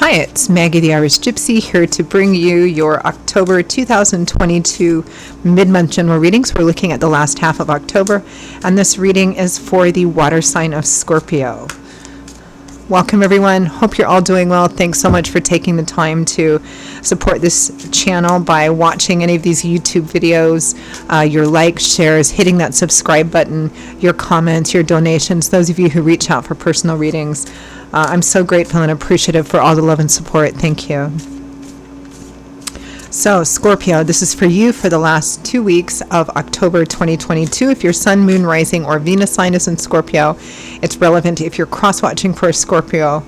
Hi, it's Maggie the Irish Gypsy here to bring you your October 2022 mid-month general readings. We're looking at the last half of October, and this reading is for the water sign of Scorpio. Welcome everyone. Hope you're all doing well. Thanks so much for taking the time to support this channel by watching any of these YouTube videos, your likes, shares, hitting that subscribe button, your comments, your donations, those of you who reach out for personal readings. I'm so grateful and appreciative for all the love and support. Thank you. So, Scorpio, this is for you for the last 2 weeks of October 2022. If your Sun, Moon, Rising, or Venus sign is in Scorpio, it's relevant if you're cross-watching for a Scorpio.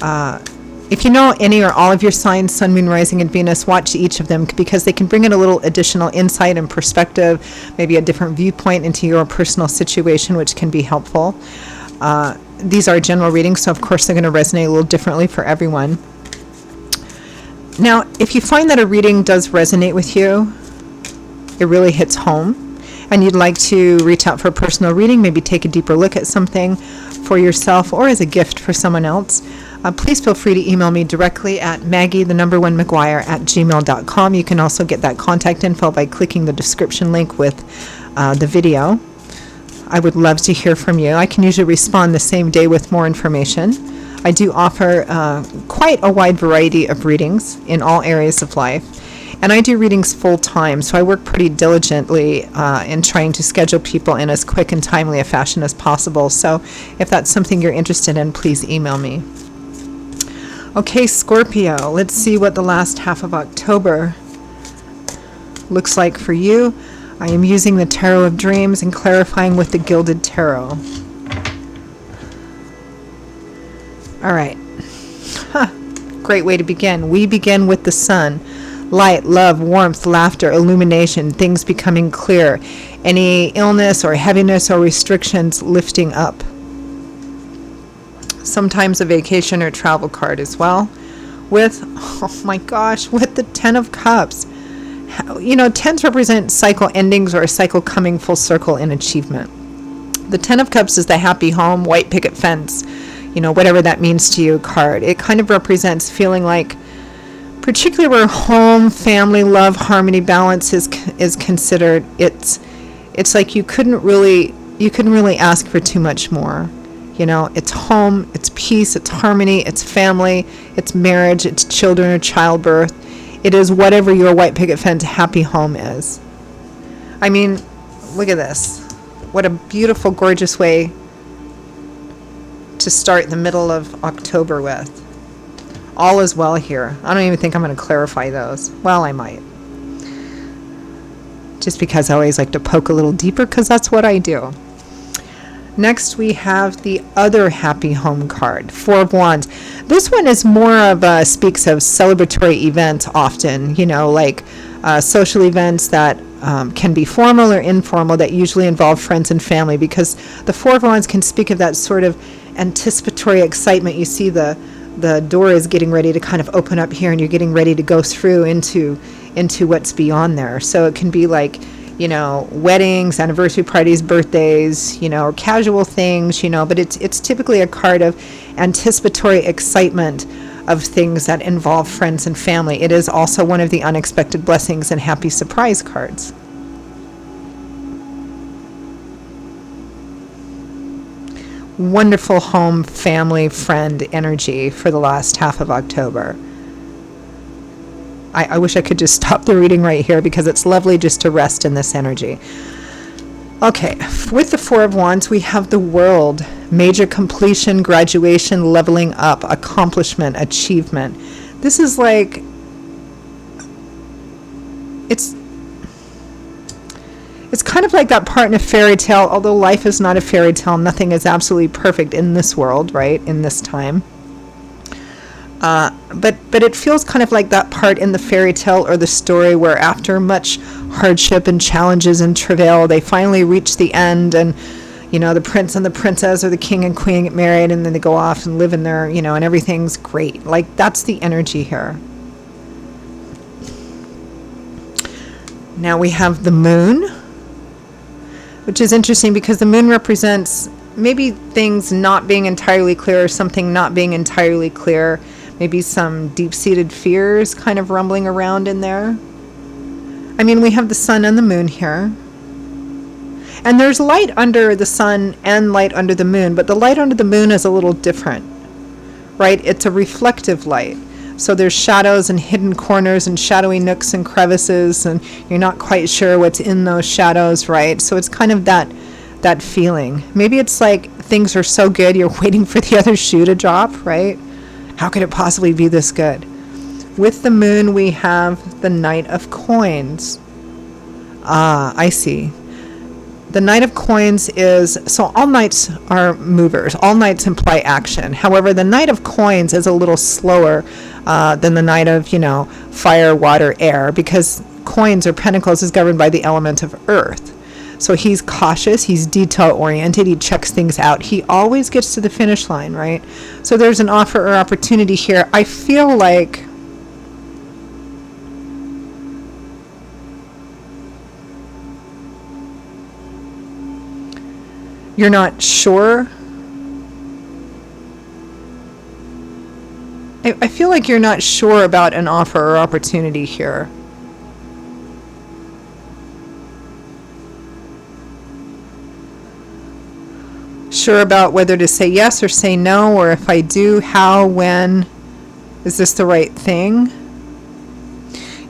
If you know any or all of your signs, Sun, Moon, Rising, and Venus, watch each of them because they can bring in a little additional insight and perspective, maybe a different viewpoint into your personal situation, which can be helpful. These are general readings, so of course they're going to resonate a little differently for everyone. Now, if you find that a reading does resonate with you, it really hits home, and you'd like to reach out for a personal reading, maybe take a deeper look at something for yourself or as a gift for someone else, please feel free to email me directly at maggie1mcguire@gmail.com. You can also get that contact info by clicking the description link with the video. I would love to hear from you. I can usually respond the same day with more information. I do offer quite a wide variety of readings in all areas of life. And I do readings full time, so I work pretty diligently in trying to schedule people in as quick and timely a fashion as possible. So if that's something you're interested in, please email me. Okay, Scorpio, let's see what the last half of October looks like for you. I am using the Tarot of Dreams and clarifying with the Gilded Tarot. All right. Great way to begin. We begin with the sun. Light, love, warmth, laughter, illumination, things becoming clear. Any illness or heaviness or restrictions lifting up. Sometimes a vacation or travel card as well. With, oh my gosh, with the Ten of Cups. You know, tens represent cycle endings or a cycle coming full circle in achievement. The Ten of Cups is the happy home, white picket fence, you know, whatever that means to you card. It kind of represents feeling like, particularly where home, family, love, harmony, balance is considered, it's like you couldn't really ask for too much more. You know, it's home, it's peace, it's harmony, it's family, it's marriage, it's children or childbirth. It is whatever your white picket fence happy home is. I mean, look at this. What a beautiful, gorgeous way to start the middle of October with. All is well here. I don't even think I'm going to clarify those. Well, I might. Just because I always like to poke a little deeper because that's what I do. Next, we have the other happy home card, Four of Wands. This one is more of speaks of celebratory events often, you know, like social events that can be formal or informal that usually involve friends and family, because the Four of Wands can speak of that sort of anticipatory excitement. You see the door is getting ready to kind of open up here and you're getting ready to go through into what's beyond there. So it can be like, you know, weddings, anniversary parties, birthdays, you know, or casual things, you know, but it's typically a card of anticipatory excitement of things that involve friends and family. It is also one of the unexpected blessings and happy surprise cards. Wonderful home, family, friend energy for the last half of October. I wish I could just stop the reading right here because it's lovely just to rest in this energy. Okay, with the Four of Wands, we have the World. Major completion, graduation, leveling up, accomplishment, achievement. This is like, it's kind of like that part in a fairy tale, although life is not a fairy tale. Nothing is absolutely perfect in this world, right, in this time. But it feels kind of like that part in the fairy tale or the story where after much hardship and challenges and travail, they finally reach the end, and you know, the prince and the princess or the king and queen get married, and then they go off and live in their, you know, and everything's great. Like, that's the energy here. Now we have the moon, which is interesting because the moon represents maybe things not being entirely clear, or something not being entirely clear. Maybe some deep-seated fears kind of rumbling around in there. I mean, we have the sun and the moon here. And there's light under the sun and light under the moon, but the light under the moon is a little different, right? It's a reflective light. So there's shadows and hidden corners and shadowy nooks and crevices, and you're not quite sure what's in those shadows, right? So it's kind of that feeling. Maybe it's like things are so good you're waiting for the other shoe to drop, right? How could it possibly be this good? With the moon, we have the Knight of Coins. Ah, I see. The Knight of Coins is, so all knights are movers. All knights imply action. However, the Knight of Coins is a little slower than the Knight of, fire, water, air, because coins or pentacles is governed by the element of earth. So he's cautious, he's detail-oriented, he checks things out. He always gets to the finish line, right? So there's an offer or opportunity here. I feel like you're not sure. I feel like you're not sure about an offer or opportunity here. Sure about whether to say yes or say no, or if I do, how, when, is this the right thing?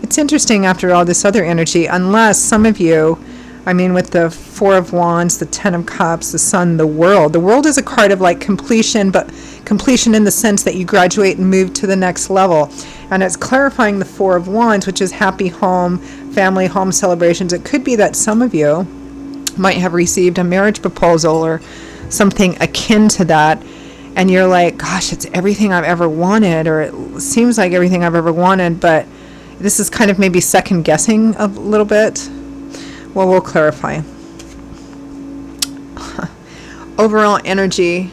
It's interesting after all this other energy, unless some of you, I mean, with the Four of Wands, the Ten of Cups, the Sun, the World. The World is a card of like completion, but completion in the sense that you graduate and move to the next level. And it's clarifying the Four of Wands, which is happy home, family, home celebrations. It could be that some of you might have received a marriage proposal or something akin to that, and you're like, gosh, it's everything I've ever wanted, or it seems like everything I've ever wanted, but this is kind of maybe second guessing a little bit. Well, we'll clarify. Overall energy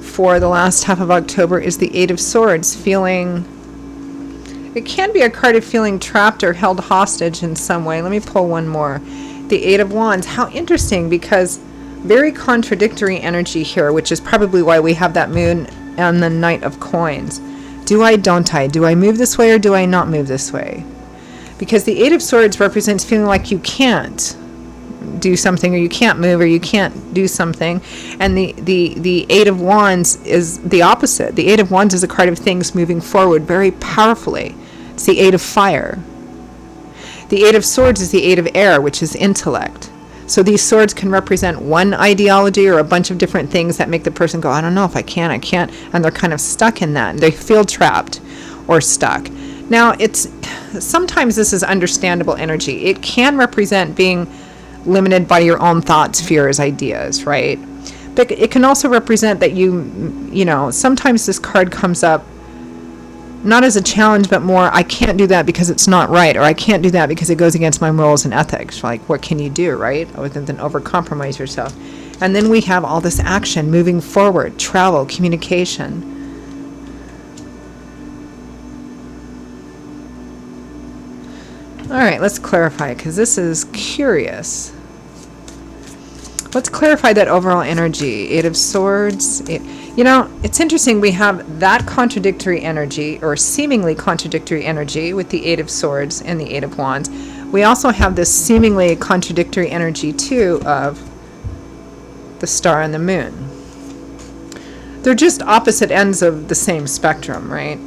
for the last half of October is the Eight of Swords, feeling, it can be a card of feeling trapped or held hostage in some way. Let me pull one more. The Eight of Wands. How interesting, because very contradictory energy here, which is probably why we have that moon and the Knight of Coins. Do I, don't I? Do I move this way or do I not move this way? Because the Eight of Swords represents feeling like you can't do something, or you can't move, or you can't do something. And the Eight of Wands is the opposite. The Eight of Wands is a card of things moving forward very powerfully. It's the Eight of Fire. The Eight of Swords is the Eight of Air, which is intellect. So these swords can represent one ideology or a bunch of different things that make the person go, I don't know if I can, I can't. And they're kind of stuck in that. They feel trapped or stuck. Now, sometimes this is understandable energy. It can represent being limited by your own thoughts, fears, ideas, right? But it can also represent that sometimes this card comes up not as a challenge, but more, I can't do that because it's not right, or I can't do that because it goes against my morals and ethics. Like, what can you do, right? Other than overcompromise yourself. And then we have all this action, moving forward, travel, communication. All right, let's clarify, because this is curious. Let's clarify that overall energy. Eight of Swords. It's interesting. We have that contradictory energy, or seemingly contradictory energy, with the Eight of Swords and the Eight of Wands. We also have this seemingly contradictory energy, too, of the Star and the Moon. They're just opposite ends of the same spectrum, right?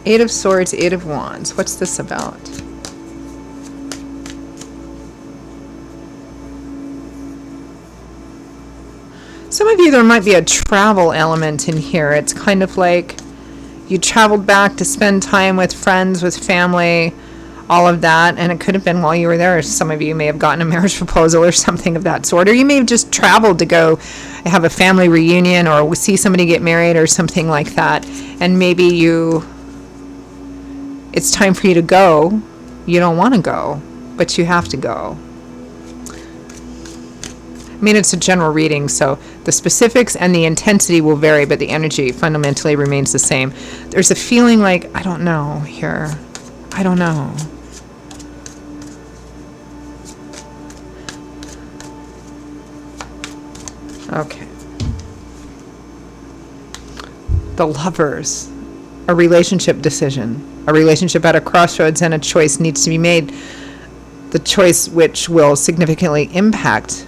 Eight of Swords, Eight of Wands. What's this about? Some of you, there might be a travel element in here. It's kind of like you traveled back to spend time with friends, with family, all of that. And it could have been while you were there. Some of you may have gotten a marriage proposal or something of that sort. Or you may have just traveled to go have a family reunion or see somebody get married or something like that. And maybe it's time for you to go. You don't want to go, but you have to go. I mean, it's a general reading, so the specifics and the intensity will vary, but the energy fundamentally remains the same. There's a feeling like, I don't know here. I don't know. Okay. The Lovers, a relationship decision, a relationship at a crossroads, and a choice needs to be made. The choice which will significantly impact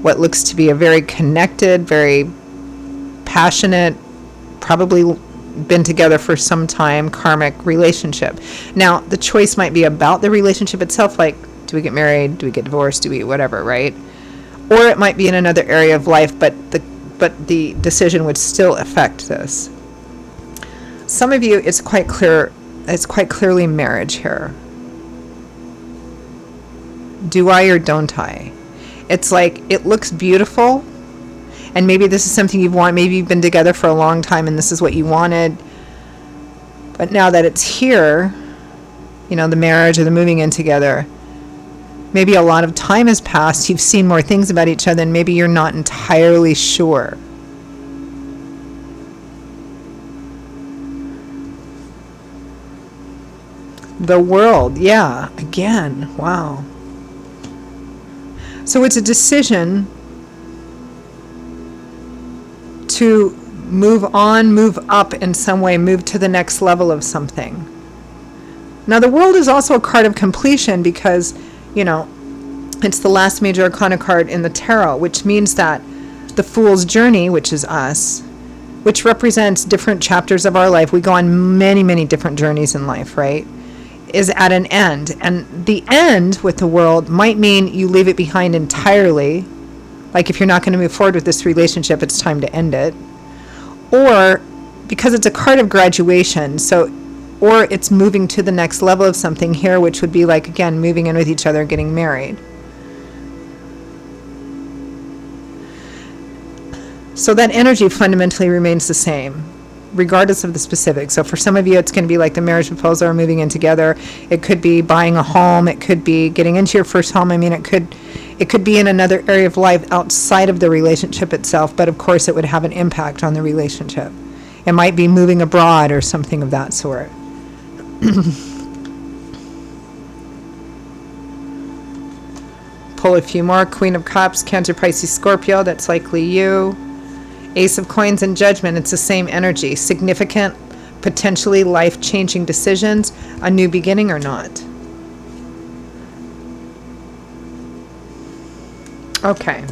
what looks to be a very connected, very passionate, probably been together for some time, karmic relationship. Now, the choice might be about the relationship itself, like, do we get married? Do we get divorced? Do we whatever, right? Or it might be in another area of life, but the decision would still affect this. Some of you, it's quite clearly marriage here. Do I or don't I? It's like, it looks beautiful, and maybe this is something you want. Maybe you've been together for a long time and this is what you wanted. But now that it's here, the marriage or the moving in together, maybe a lot of time has passed. You've seen more things about each other, and maybe you're not entirely sure. The World, yeah, again, wow. So it's a decision to move on, move up in some way, move to the next level of something. Now, the World is also a card of completion because, it's the last major arcana card in the tarot, which means that the Fool's Journey, which is us, which represents different chapters of our life. We go on many, many different journeys in life, right? Is at an end. And the end with the World might mean you leave it behind entirely. Like, if you're not going to move forward with this relationship, it's time to end it. Or because it's a card of graduation, or it's moving to the next level of something here, which would be like, again, moving in with each other, getting married. So that energy fundamentally remains the same, regardless of the specifics. So for some of you, it's going to be like the marriage proposal or moving in together. It could be buying a home. It could be getting into your first home. I mean, it could be in another area of life outside of the relationship itself, but of course it would have an impact on the relationship. It might be moving abroad or something of that sort. Pull a few more. Queen of Cups, Cancer, Pisces, Scorpio. That's likely you. Ace of Coins and Judgment. It's the same energy. Significant, potentially life-changing decisions. A new beginning or not. Okay.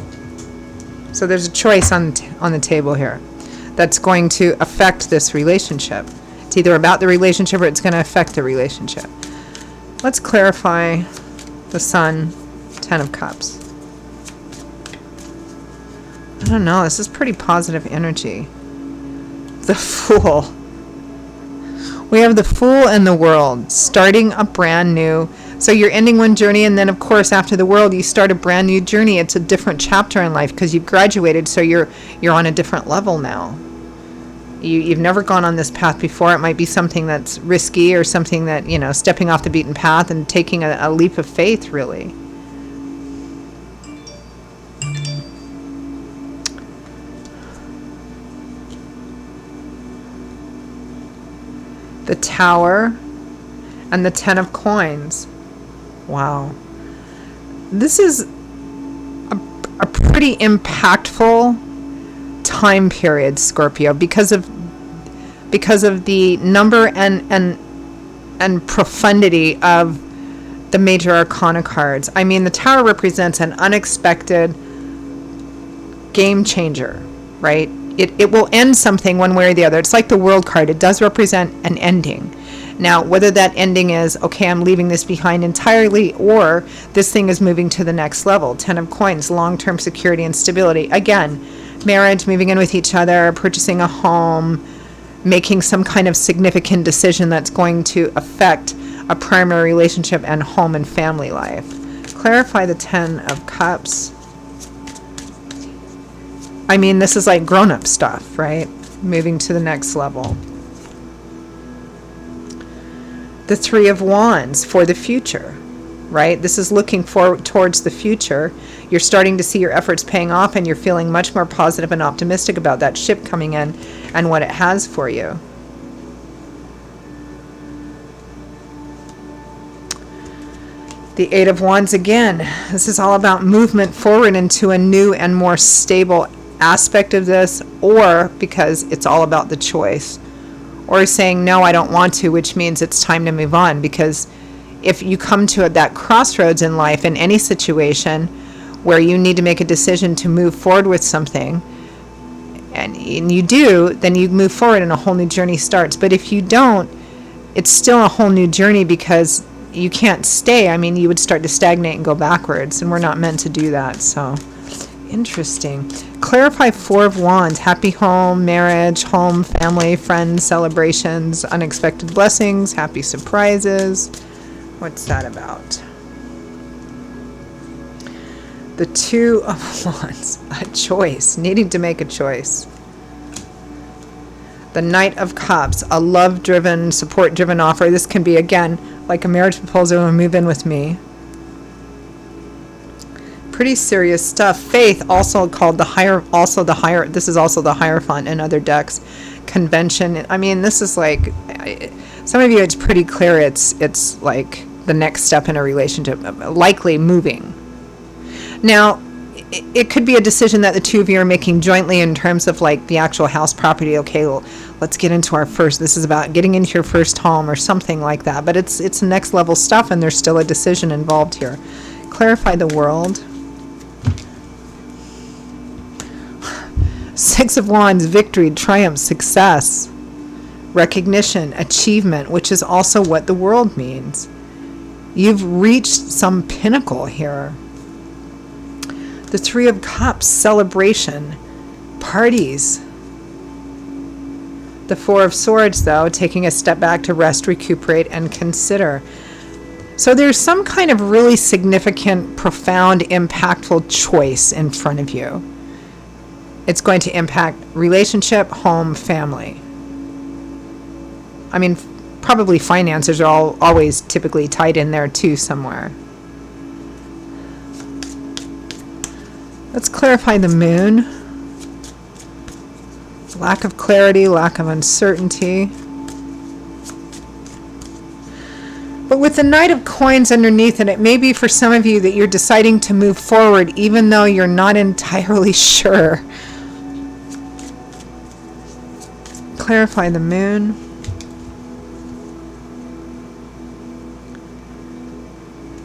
So there's a choice on the table here that's going to affect this relationship. It's either about the relationship or it's going to affect the relationship. Let's clarify the Sun, Ten of Cups. I don't know. This is pretty positive energy. The Fool. We have the Fool and the World, starting a brand new. So you're ending one journey, and then, of course, after the World, you start a brand new journey. It's a different chapter in life because you've graduated, so you're on a different level now. You've never gone on this path before. It might be something that's risky or something that, stepping off the beaten path and taking a leap of faith, really. The Tower and the Ten of Coins. Wow. This is a pretty impactful time period, Scorpio, because of the number and profundity of the major arcana cards. I mean, the Tower represents an unexpected game changer, right? It will end something one way or the other. It's like the World card. It does represent an ending. Now, whether that ending is, okay, I'm leaving this behind entirely, or this thing is moving to the next level. Ten of Coins, long-term security and stability. Again, marriage, moving in with each other, purchasing a home, making some kind of significant decision that's going to affect a primary relationship and home and family life. Clarify the Ten of Cups. I mean, this is like grown-up stuff, right? Moving to the next level. The Three of Wands for the future, right? This is looking forward towards the future. You're starting to see your efforts paying off, and you're feeling much more positive and optimistic about that ship coming in and what it has for you. The Eight of Wands again. This is all about movement forward into a new and more stable aspect of this, or because it's all about the choice, or saying, no, I don't want to, which means it's time to move on. Because if you come to that crossroads in life, in any situation where you need to make a decision to move forward with something, and you do, then you move forward and a whole new journey starts. But if you don't, it's still a whole new journey, because you can't stay. I mean, you would start to stagnate and go backwards, and we're not meant to do that. So, interesting. Clarify Four of Wands. Happy home, marriage, home, family, friends, celebrations, unexpected blessings, happy surprises. What's that about? The Two of Wands. A choice. Needing to make a choice. The Knight of Cups. A love-driven, support-driven offer. This can be, again, like a marriage proposal, and move in with me. Pretty serious stuff. Faith, also called the higher, this is also the Hierophant in other decks. Convention. I mean, this is like, some of you, it's pretty clear it's like the next step in a relationship, likely moving. Now, it could be a decision that the two of you are making jointly in terms of like the actual house property. Okay, well, let's get into this is about getting into your first home or something like that. But it's next level stuff, and there's still a decision involved here. Clarify the World. Six of Wands, victory, triumph, success, recognition, achievement, which is also what the World means. You've reached some pinnacle here. The Three of Cups, celebration, parties. The Four of Swords, though, taking a step back to rest, recuperate, and consider. So there's some kind of really significant, profound, impactful choice in front of you. It's going to impact relationship, home, family. I mean, probably finances are always typically tied in there too somewhere. Let's clarify the Moon. Lack of clarity, lack of uncertainty. But with the Knight of Coins underneath it, it may be for some of you that you're deciding to move forward even though you're not entirely sure. Clarify the Moon.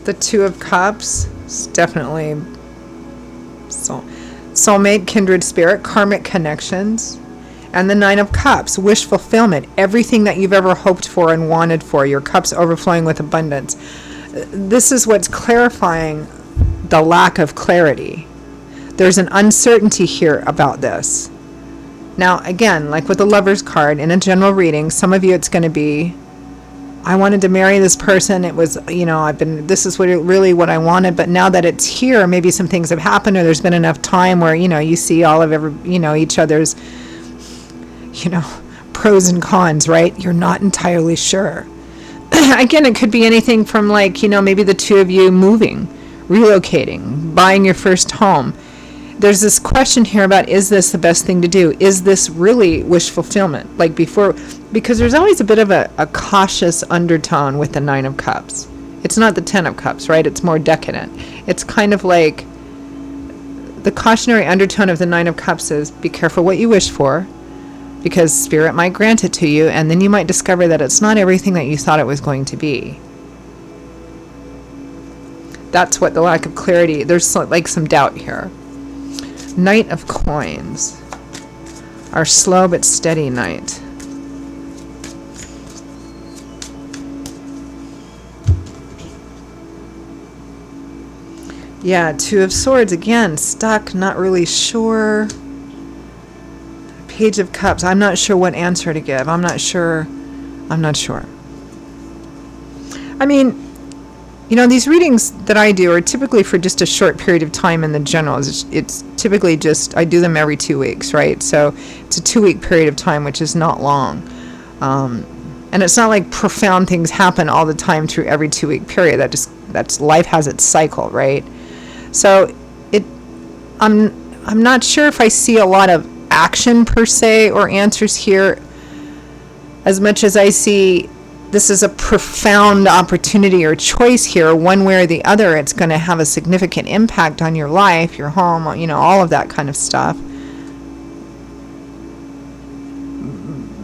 The Two of Cups. It's definitely soulmate, kindred spirit, karmic connections. And the Nine of Cups, wish fulfillment, everything that you've ever hoped for and wanted for, your cups overflowing with abundance. This is what's clarifying the lack of clarity. There's an uncertainty here about this. Now, again, like with the Lover's card, in a general reading, some of you it's going to be, I wanted to marry this person. It was, this is really what I wanted. But now that it's here, maybe some things have happened, or there's been enough time where, you see all of each other's, pros and cons, right? You're not entirely sure. Again, it could be anything from maybe the two of you moving, relocating, buying your first home. There's this question here about, is this the best thing to do? Is this really wish fulfillment? Because there's always a bit of a cautious undertone with the Nine of Cups. It's not the Ten of Cups, right? It's more decadent. It's kind of like the cautionary undertone of the Nine of Cups is, be careful what you wish for, because Spirit might grant it to you, and then you might discover that it's not everything that you thought it was going to be. That's what the lack of clarity, there's some doubt here. Knight of Coins. Our slow but steady knight. Yeah, Two of Swords, again, stuck, not really sure. Page of Cups, I'm not sure what answer to give. I'm not sure. I mean, these readings that I do are typically for just a short period of time in the general. It's typically just, I do them every 2 weeks, right? So it's a 2-week period of time, which is not long. And it's not like profound things happen all the time through every 2-week period. That's life has its cycle, right? So I'm not sure if I see a lot of action per se or answers here, as much as I see this is a profound opportunity or choice here, one way or the other. It's going to have a significant impact on your life, your home, all of that kind of stuff.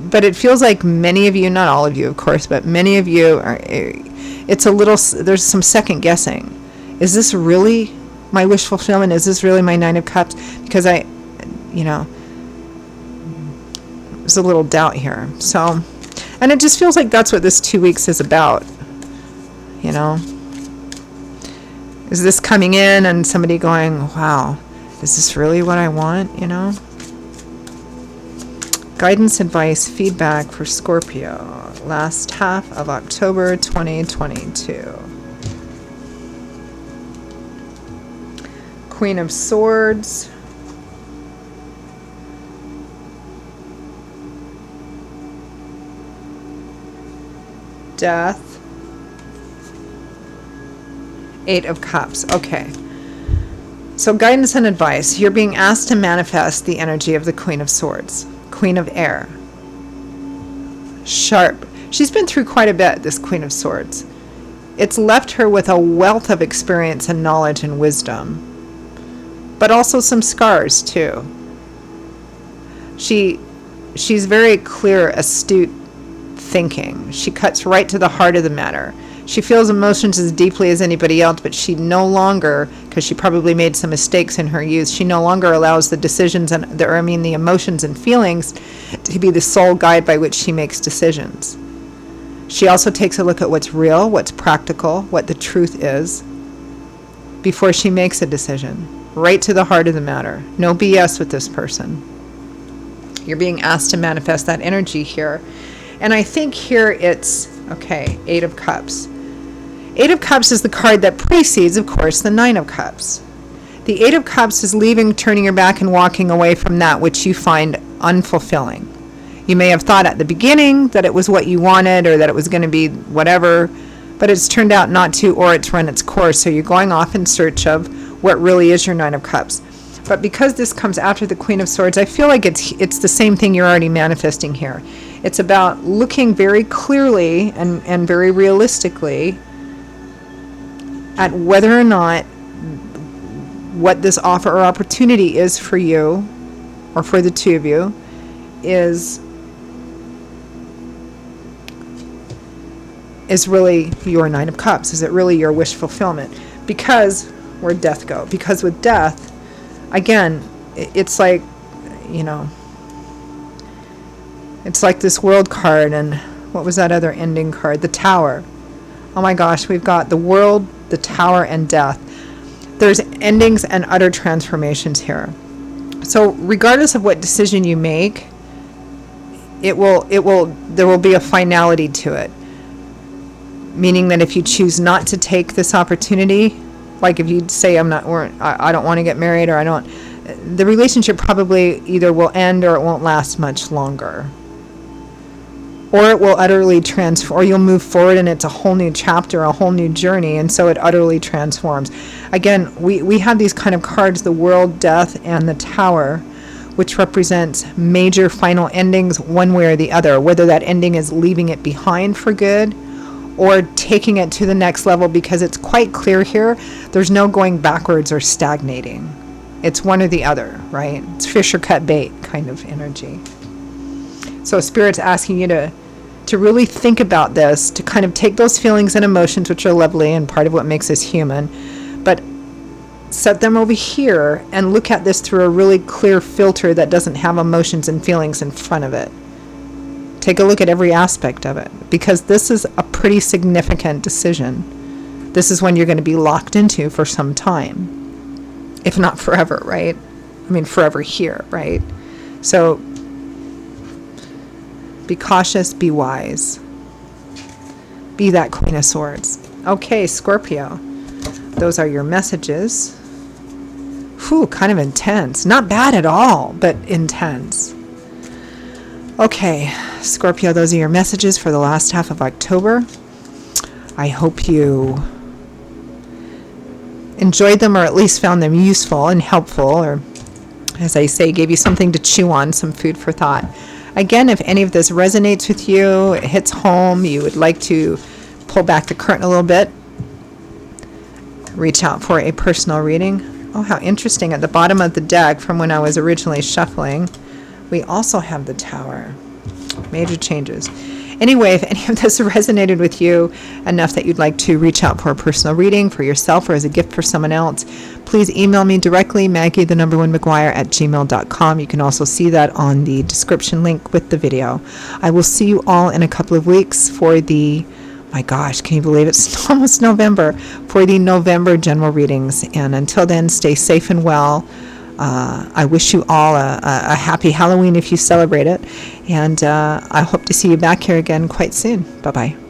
but it feels like many of you, not all of you, of course, but many of you are, it's a little, there's some second guessing. Is this really my wish fulfillment? Is this really my Nine of Cups? Because there's a little doubt here. So, and it just feels like that's what this 2 weeks is about. Is this coming in and somebody going, wow, is this really what I want? Guidance, advice, feedback for Scorpio, last half of October 2022. Queen of Swords. Death. Eight of Cups. Okay. So guidance and advice. You're being asked to manifest the energy of the Queen of Swords. Queen of Air. Sharp. She's been through quite a bit, this Queen of Swords. It's left her with a wealth of experience and knowledge and wisdom. But also some scars, too. She's very clear, astute thinking. She cuts right to the heart of the matter. She feels emotions as deeply as anybody else, but she no longer, because she probably made some mistakes in her youth, she no longer allows the decisions the emotions and feelings to be the sole guide by which she makes decisions. She also takes a look at what's real, what's practical, what the truth is, before she makes a decision. Right to the heart of the matter. No BS with this person. You're being asked to manifest that energy here. And I think here it's, okay, Eight of Cups. Eight of Cups is the card that precedes, of course, the Nine of Cups. The Eight of Cups is leaving, turning your back, and walking away from that which you find unfulfilling. You may have thought at the beginning that it was what you wanted or that it was going to be whatever, but it's turned out not to, or it's run its course. So you're going off in search of what really is your Nine of Cups. But because this comes after the Queen of Swords, I feel like it's the same thing you're already manifesting here. It's about looking very clearly and very realistically at whether or not what this offer or opportunity is for you, or for the two of you, is really your Nine of Cups. Is it really your wish fulfillment? Because where'd death go? Because with death, again, it's like, it's like this World card, and what was that other ending card? The Tower. Oh my gosh, we've got the World, the Tower, and death. There's endings and utter transformations here. So regardless of what decision you make, there will be a finality to it. Meaning that if you choose not to take this opportunity, like if you say I don't want to get married, or the relationship probably either will end or it won't last much longer. Or it will utterly transform, or you'll move forward and it's a whole new chapter, a whole new journey, and so it utterly transforms. Again, we have these kind of cards, the World, Death, and the Tower, which represents major final endings one way or the other, whether that ending is leaving it behind for good or taking it to the next level, because it's quite clear here, there's no going backwards or stagnating. It's one or the other, right? It's fish or cut bait kind of energy. So Spirit's asking you to really think about this, to kind of take those feelings and emotions, which are lovely and part of what makes us human, but set them over here and look at this through a really clear filter that doesn't have emotions and feelings in front of it. Take a look at every aspect of it, because this is a pretty significant decision. This is one you're going to be locked into for some time, if not forever, right? I mean, forever here, right? So be cautious, be wise. Be that Queen of Swords. Okay, Scorpio. Those are your messages. Whew, kind of intense. Not bad at all, but intense. Okay, Scorpio, those are your messages for the last half of October. I hope you enjoyed them, or at least found them useful and helpful, or, as I say, gave you something to chew on, some food for thought. Again, if any of this resonates with you, it hits home, you would like to pull back the curtain a little bit, reach out for a personal reading. Oh, how interesting. At the bottom of the deck, from when I was originally shuffling, we also have the Tower. Major changes. Anyway, if any of this resonated with you enough that you'd like to reach out for a personal reading for yourself or as a gift for someone else, please email me directly, Maggie1McGuire@gmail.com. You can also see that on the description link with the video. I will see you all in a couple of weeks for the, my gosh, can you believe it's almost November, for the November general readings. And until then, stay safe and well. I wish you all a happy Halloween if you celebrate it. And I hope to see you back here again quite soon. Bye-bye.